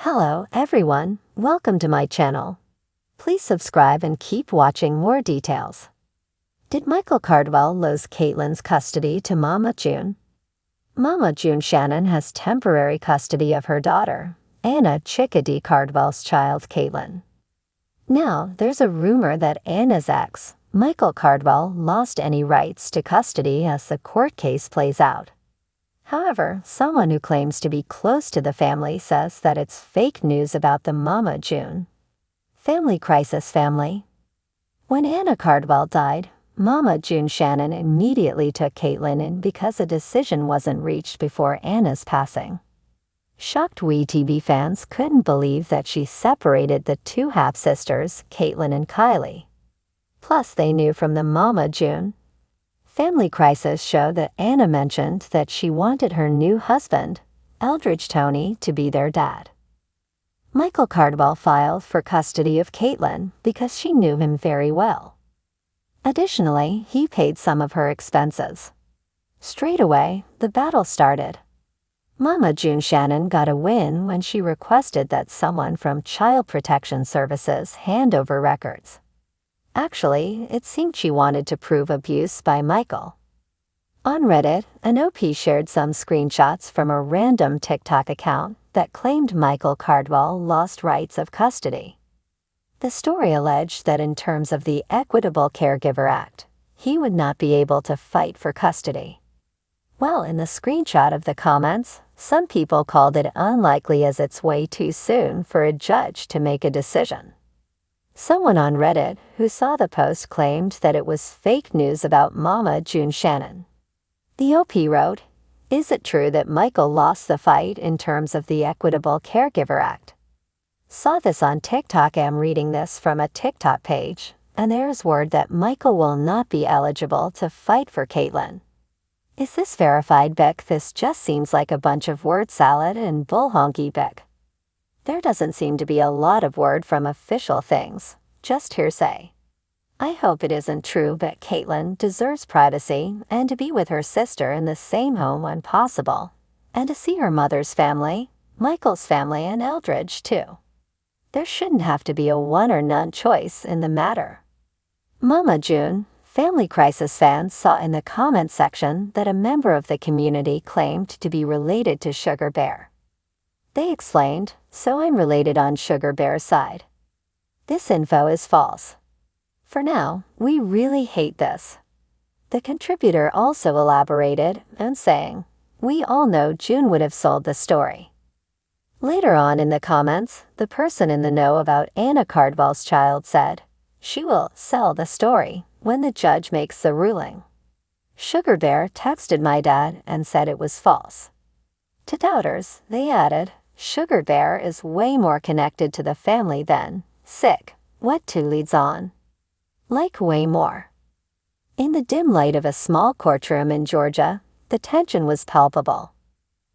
Hello everyone, welcome to my channel. Please subscribe and keep watching more details. Did Michael Cardwell lose Caitlyn's custody to Mama June? Mama June Shannon has temporary custody of her daughter, Anna Chickadee Cardwell's child Caitlyn. Now, there's a rumor that Anna's ex, Michael Cardwell, lost any rights to custody as the court case plays out. However, someone who claims to be close to the family says that it's fake news about the Mama June family crisis family. When Anna Cardwell died, Mama June Shannon immediately took Caitlyn in because a decision wasn't reached before Anna's passing. Shocked WeTV fans couldn't believe that she separated the two half-sisters, Caitlyn and Kylie. Plus, they knew from the Mama June family crisis show that Anna mentioned that she wanted her new husband, Eldridge Toney, to be their dad. Michael Cardwell filed for custody of Caitlyn because she knew him very well. Additionally, he paid some of her expenses. Straight away, the battle started. Mama June Shannon got a win when she requested that someone from Child Protection Services hand over records. Actually, it seemed she wanted to prove abuse by Michael. On Reddit, an OP shared some screenshots from a random TikTok account that claimed Michael Cardwell lost rights of custody. The story alleged that in terms of the Equitable Caregiver Act, he would not be able to fight for custody. Well, in the screenshot of the comments, some people called it unlikely as it's way too soon for a judge to make a decision. Someone on Reddit who saw the post claimed that it was fake news about Mama June Shannon. The OP wrote, "Is it true that Michael lost the fight in terms of the Equitable Caregiver Act? Saw this on TikTok. Am reading this from a TikTok page, and there's word that Michael will not be eligible to fight for Caitlyn. Is this verified, Beck? This just seems like a bunch of word salad and bullhonky, Beck. There doesn't seem to be a lot of word from official things, just hearsay. I hope it isn't true, but Caitlyn deserves privacy and to be with her sister in the same home when possible, and to see her mother's family, Michael's family, and Eldridge too. There shouldn't have to be a one or none choice in the matter." Mama June family crisis fans saw in the comment section that a member of the community claimed to be related to Sugar Bear. They explained, "So I'm related on Sugar Bear's side. This info is false. For now, we really hate this." The contributor also elaborated and saying, "We all know June would have sold the story." Later on in the comments, the person in the know about Anna Cardwell's child said, "She will sell the story when the judge makes the ruling. Sugar Bear texted my dad and said it was false." To doubters, they added, "Sugar Bear is way more connected to the family than sick. What two leads on? Like way more." In the dim light of a small courtroom in Georgia, the tension was palpable.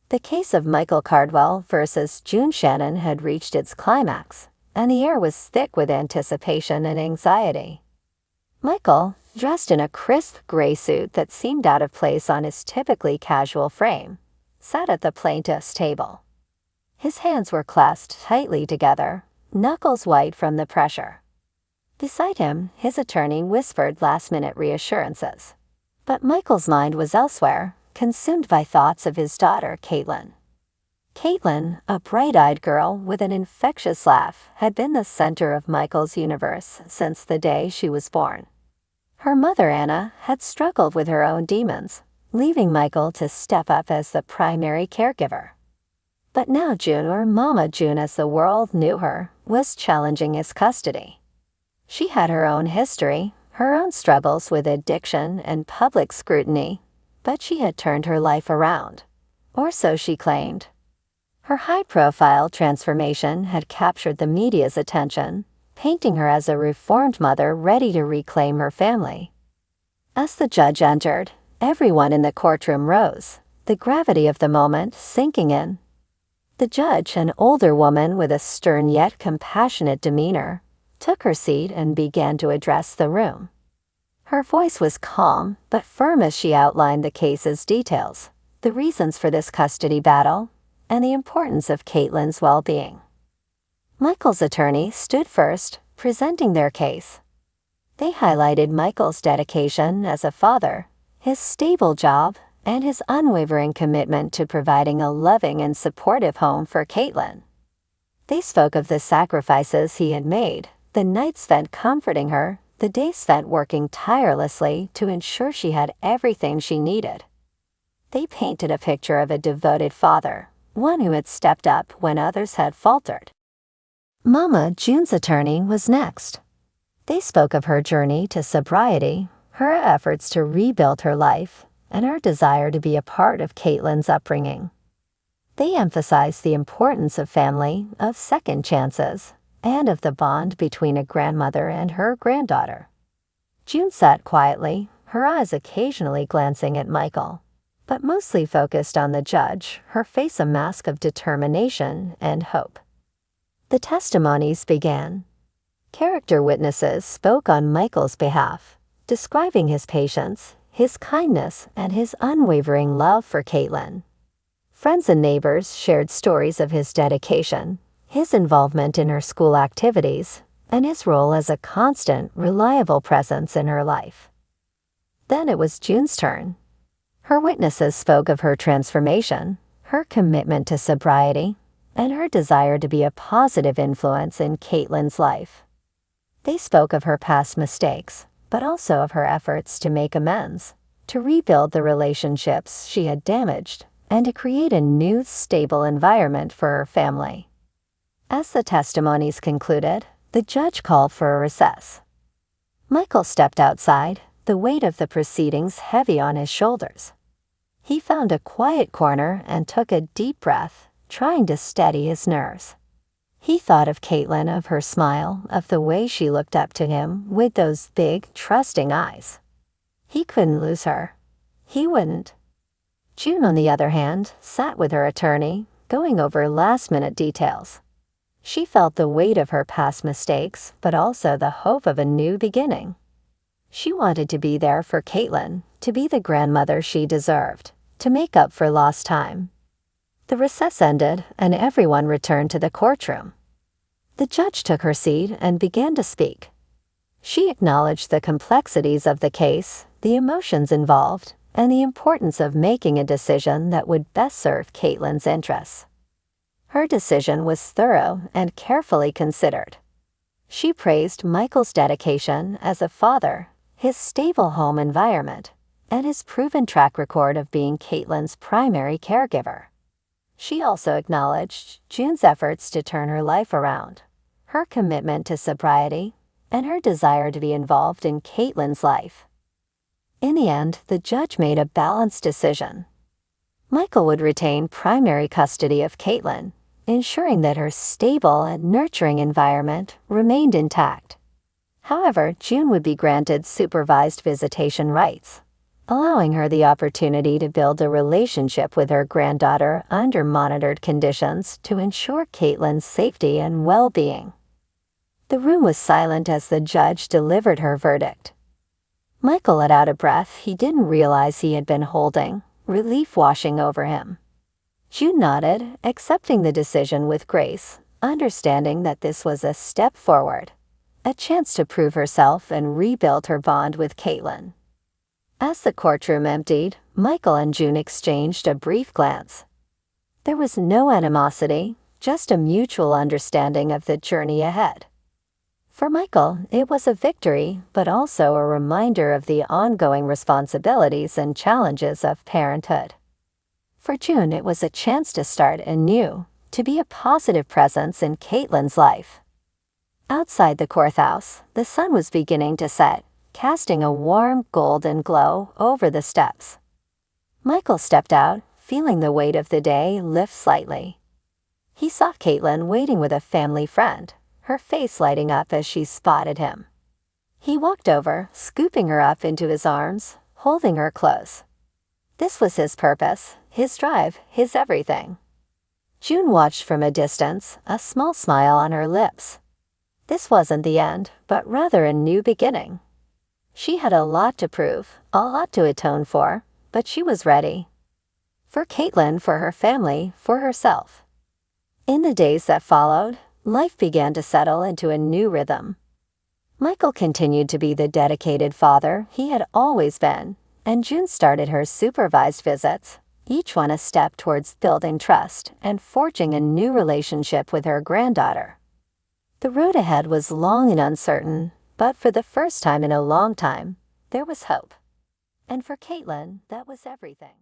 The case of Michael Cardwell versus June Shannon had reached its climax, and the air was thick with anticipation and anxiety. Michael, dressed in a crisp gray suit that seemed out of place on his typically casual frame, sat at the plaintiff's table. His hands were clasped tightly together, knuckles white from the pressure. Beside him, his attorney whispered last-minute reassurances. But Michael's mind was elsewhere, consumed by thoughts of his daughter, Caitlyn. Caitlyn, a bright-eyed girl with an infectious laugh, had been the center of Michael's universe since the day she was born. Her mother, Anna, had struggled with her own demons, leaving Michael to step up as the primary caregiver. But now June, or Mama June as the world knew her, was challenging his custody. She had her own history, her own struggles with addiction and public scrutiny, but she had turned her life around, or so she claimed. Her high-profile transformation had captured the media's attention, painting her as a reformed mother ready to reclaim her family. As the judge entered, everyone in the courtroom rose, the gravity of the moment sinking in. The judge, an older woman with a stern yet compassionate demeanor, took her seat and began to address the room. Her voice was calm but firm as she outlined the case's details, the reasons for this custody battle, and the importance of Caitlyn's well-being. Michael's attorney stood first, presenting their case. They highlighted Michael's dedication as a father, his stable job, and his unwavering commitment to providing a loving and supportive home for Caitlyn. They spoke of the sacrifices he had made, the nights spent comforting her, the days spent working tirelessly to ensure she had everything she needed. They painted a picture of a devoted father, one who had stepped up when others had faltered. Mama June's attorney was next. They spoke of her journey to sobriety, her efforts to rebuild her life, and her desire to be a part of Caitlyn's upbringing. They emphasized the importance of family, of second chances, and of the bond between a grandmother and her granddaughter. June sat quietly, her eyes occasionally glancing at Michael, but mostly focused on the judge, her face a mask of determination and hope. The testimonies began. Character witnesses spoke on Michael's behalf, describing his patience, his kindness, and his unwavering love for Caitlyn. Friends and neighbors shared stories of his dedication, his involvement in her school activities, and his role as a constant, reliable presence in her life. Then it was June's turn. Her witnesses spoke of her transformation, her commitment to sobriety, and her desire to be a positive influence in Caitlyn's life. They spoke of her past mistakes, but also of her efforts to make amends, to rebuild the relationships she had damaged, and to create a new, stable environment for her family. As the testimonies concluded, the judge called for a recess. Michael stepped outside, the weight of the proceedings heavy on his shoulders. He found a quiet corner and took a deep breath, trying to steady his nerves. He thought of Caitlyn, of her smile, of the way she looked up to him with those big, trusting eyes. He couldn't lose her. He wouldn't. June, on the other hand, sat with her attorney, going over last-minute details. She felt the weight of her past mistakes, but also the hope of a new beginning. She wanted to be there for Caitlyn, to be the grandmother she deserved, to make up for lost time. The recess ended, and everyone returned to the courtroom. The judge took her seat and began to speak. She acknowledged the complexities of the case, the emotions involved, and the importance of making a decision that would best serve Caitlyn's interests. Her decision was thorough and carefully considered. She praised Michael's dedication as a father, his stable home environment, and his proven track record of being Caitlyn's primary caregiver. She also acknowledged June's efforts to turn her life around, her commitment to sobriety, and her desire to be involved in Caitlyn's life. In the end, the judge made a balanced decision. Michael would retain primary custody of Caitlyn, ensuring that her stable and nurturing environment remained intact. However, June would be granted supervised visitation rights, allowing her the opportunity to build a relationship with her granddaughter under monitored conditions to ensure Caitlyn's safety and well-being. The room was silent as the judge delivered her verdict. Michael let out a breath he didn't realize he had been holding, relief washing over him. June nodded, accepting the decision with grace, understanding that this was a step forward, a chance to prove herself and rebuild her bond with Caitlyn. As the courtroom emptied, Michael and June exchanged a brief glance. There was no animosity, just a mutual understanding of the journey ahead. For Michael, it was a victory, but also a reminder of the ongoing responsibilities and challenges of parenthood. For June, it was a chance to start anew, to be a positive presence in Caitlyn's life. Outside the courthouse, the sun was beginning to set, casting a warm golden glow over the steps. Michael stepped out, feeling the weight of the day lift slightly. He saw Caitlyn waiting with a family friend, her face lighting up as she spotted him. He walked over, scooping her up into his arms, holding her close. This was his purpose, his drive, his everything. June watched from a distance, a small smile on her lips. This wasn't the end, but rather a new beginning. She had a lot to prove, a lot to atone for, but she was ready. For Caitlyn, for her family, for herself. In the days that followed, Life began to settle into a new rhythm. Michael continued to be the dedicated father he had always been, and June started her supervised visits, each one a step towards building trust and forging a new relationship with her granddaughter. The road ahead was long and uncertain, but for the first time in a long time, there was hope. And for Caitlyn, that was everything.